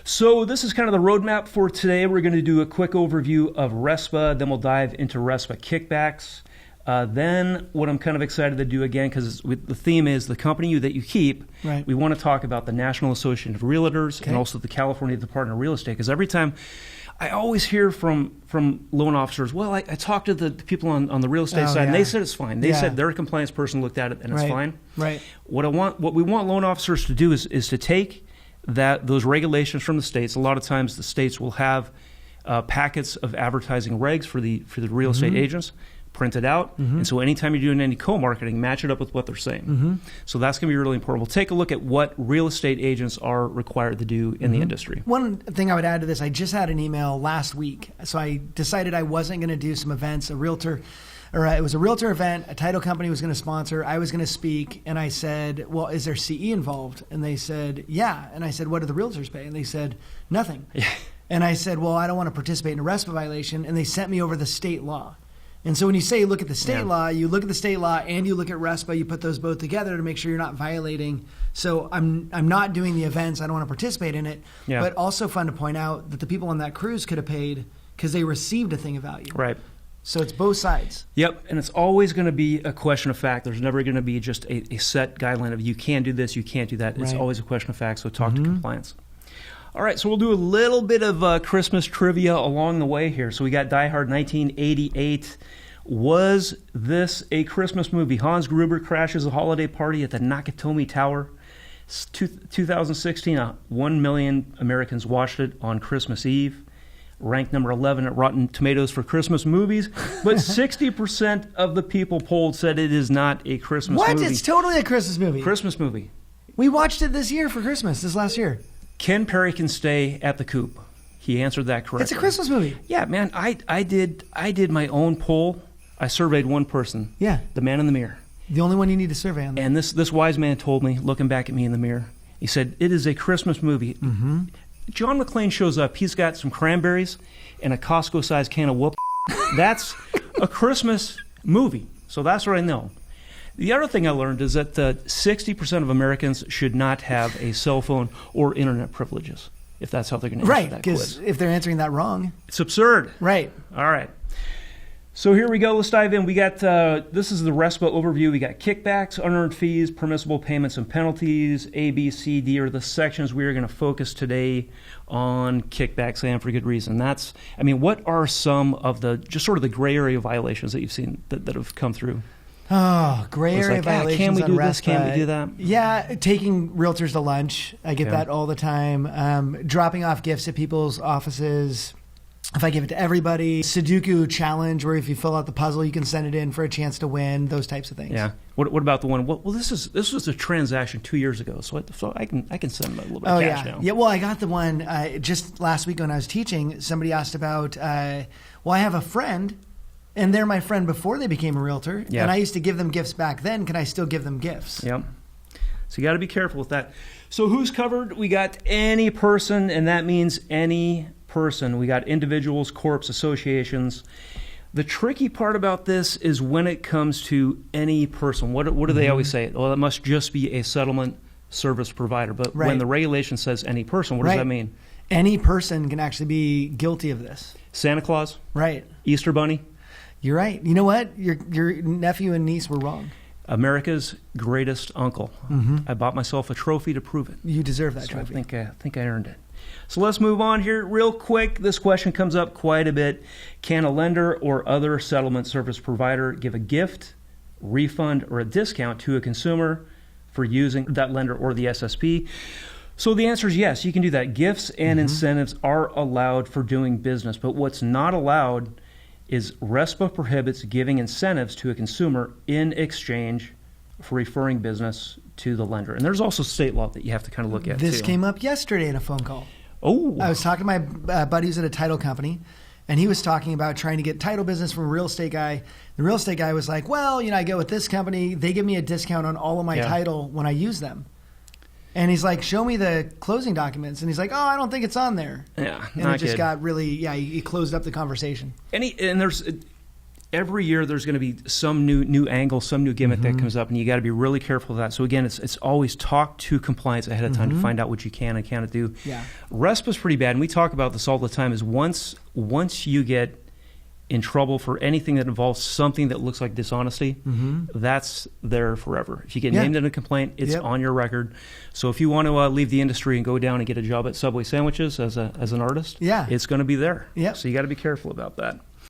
So this is kind of the roadmap for today. We're going to do a quick overview of RESPA, then we'll dive into RESPA kickbacks. Then what I'm kind of excited to do again, because the theme is the company that you keep, right. We want to talk about the National Association of Realtors and also the California Department of Real Estate, because every time I always hear from loan officers, well, I talked to the people on the real estate side, and they said it's fine. They said their compliance person looked at it and it's fine. Right. What we want loan officers to do is to take those regulations from the states. A lot of times the states will have packets of advertising regs for the real estate agents, print it out, and so anytime you're doing any co-marketing, match it up with what they're saying. So that's going to be really important. We'll take a look at what real estate agents are required to do in the industry. One thing I would add to this, I just had an email last week, so I decided I wasn't going to do some events, it was a realtor event, a title company was going to sponsor, I was going to speak, and I said, well, is there CE involved? And they said, yeah. And I said, what do the realtors pay? And they said, nothing. And I said, well, I don't want to participate in a RESPA violation, and they sent me over the state law. And so when you say look at the state law, you look at the state law and you look at RESPA, you put those both together to make sure you're not violating. So I'm not doing the events, I don't want to participate in it, but also fun to point out that the people on that cruise could have paid because they received a thing of value. Right. So it's both sides. Yep, and it's always going to be a question of fact. There's never going to be just a set guideline of you can do this, you can't do that. It's always a question of fact, so talk to compliance. All right, so we'll do a little bit of Christmas trivia along the way here. So we got Die Hard 1988. Was this a Christmas movie? Hans Gruber crashes a holiday party at the Nakatomi Tower. 2016, 1 million Americans watched it on Christmas Eve. Ranked number 11 at Rotten Tomatoes for Christmas movies. But 60% of the people polled said it is not a Christmas movie. What? It's totally a Christmas movie. Christmas movie. We watched it this year for Christmas, this last year. Ken Perry can stay at the Coop. He answered that correctly. It's a Christmas movie. Yeah, man. I did my own poll. I surveyed one person. Yeah. The man in the mirror. The only one you need to survey on that. And this wise man told me, looking back at me in the mirror, he said, it is a Christmas movie. John McClane shows up. He's got some cranberries and a Costco-sized can of whoop. That's a Christmas movie. So that's what I know. The other thing I learned is that 60% of Americans should not have a cell phone or internet privileges, if that's how they're going to answer that quiz. Right, because if they're answering that wrong. It's absurd. Right. All right. So here we go. Let's dive in. We got, this is the RESPA overview. We got kickbacks, unearned fees, permissible payments and penalties. A, B, C, D are the sections we are going to focus today on kickbacks, and for good reason. What are some of the, just sort of the gray area violations that you've seen that have come through? Oh, gray area violations can we do on this? RESPA. Can we do that? Yeah, taking realtors to lunch. I get that all the time. Dropping off gifts at people's offices. If I give it to everybody, Sudoku challenge, where if you fill out the puzzle, you can send it in for a chance to win. Those types of things. Yeah. What about the one? Well, this was a transaction 2 years ago, so I can send them a little bit of cash now. Yeah. Well, I got the one just last week when I was teaching. Somebody asked about. I have a friend, and they're my friend before they became a realtor, and I used to give them gifts back then. Can I still give them gifts? Yep. So you got to be careful with that. So who's covered? We got any person, and that means any person. We got individuals, corps, associations. The tricky part about this is when it comes to any person. What do they always say? Well, it must just be a settlement service provider. But when the regulation says any person, what does that mean? Any person can actually be guilty of this. Santa Claus? Right. Easter Bunny? You're right. You know what? Your nephew and niece were wrong. America's greatest uncle. I bought myself a trophy to prove it. You deserve that trophy. I think I earned it. So let's move on here real quick. This question comes up quite a bit. Can a lender or other settlement service provider give a gift, refund, or a discount to a consumer for using that lender or the SSP? So the answer is yes, you can do that. Gifts and incentives are allowed for doing business, but what's not allowed is RESPA prohibits giving incentives to a consumer in exchange for referring business to the lender. And there's also state law that you have to kind of look at This too. came up yesterday in a phone call. Oh. I was talking to my buddy who's at a title company, and he was talking about trying to get title business from a real estate guy. The real estate guy was like, well, I go with this company. They give me a discount on all of my title when I use them. And he's like, show me the closing documents. And he's like, oh, I don't think it's on there. Yeah, and it just got really, he closed up the conversation. And there's every year there's going to be some new angle, some new gimmick that comes up, and you got to be really careful of that. So again, it's always talk to compliance ahead of time to find out what you can and cannot do. Yeah. RESPA is pretty bad, and we talk about this all the time, is once you get in trouble for anything that involves something that looks like dishonesty, that's there forever. If you get named in a complaint, it's on your record. So if you want to leave the industry and go down and get a job at Subway Sandwiches as an artist, it's going to be there. So you got to be careful about that.